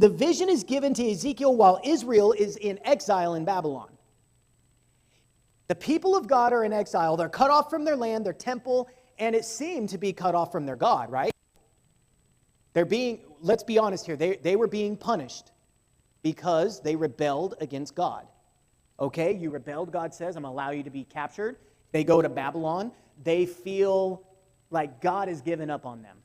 The vision is given to Ezekiel while Israel is in exile in Babylon. The people of God are in exile. They're cut off from their land, their temple, and it seemed to be cut off from their God, right? Let's be honest here, they were being punished because they rebelled against God. Okay, you rebelled, God says, I'm going to allow you to be captured. They go to Babylon. They feel like God has given up on them.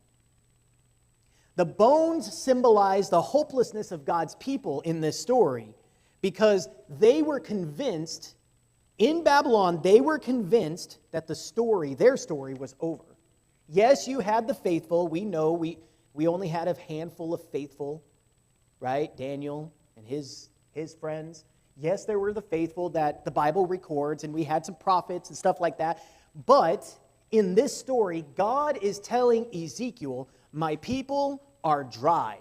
The bones symbolize the hopelessness of God's people in this story because they were convinced, in Babylon, they were convinced that their story was over. Yes, you had the faithful. We know we only had a handful of faithful, right? Daniel and his friends. Yes, there were the faithful that the Bible records, and we had some prophets and stuff like that. But in this story, God is telling Ezekiel, my people are dry.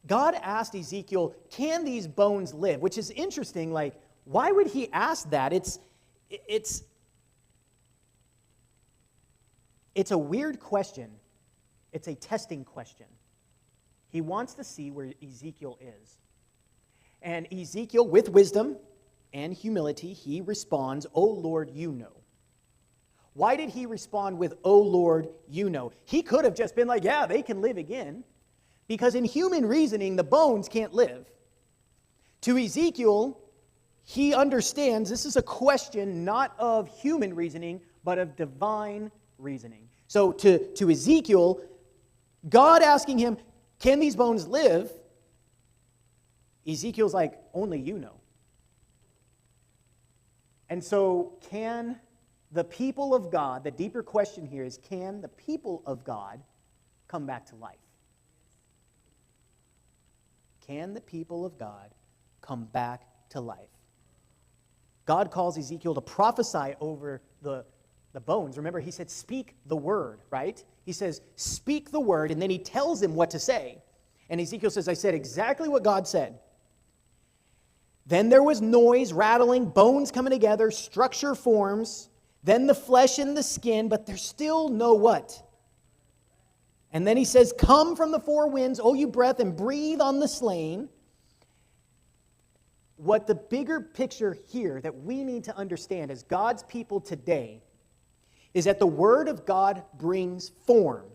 God asked Ezekiel, can these bones live? Which is interesting. Like, why would he ask that? It's a weird question. It's a testing question. He wants to see where Ezekiel is. And Ezekiel, with wisdom and humility, he responds, "O Lord, you know." Why did he respond with, "O Lord, you know"? He could have just been like, yeah, they can live again. Because in human reasoning, the bones can't live. To Ezekiel, he understands this is a question not of human reasoning, but of divine reasoning. So to Ezekiel, God asking him, can these bones live? Ezekiel's like, only you know. And so can the people of God, the deeper question here is, can the people of God come back to life? Can the people of God come back to life? God calls Ezekiel to prophesy over the bones. Remember, he said, speak the word, right? He says, speak the word, and then he tells him what to say. And Ezekiel says, I said exactly what God said. Then there was noise, rattling, bones coming together, structure forms, then the flesh and the skin, but there's still no what? And then he says, come from the four winds, O you breath, and breathe on the slain. What the bigger picture here that we need to understand as God's people today is that the word of God brings form.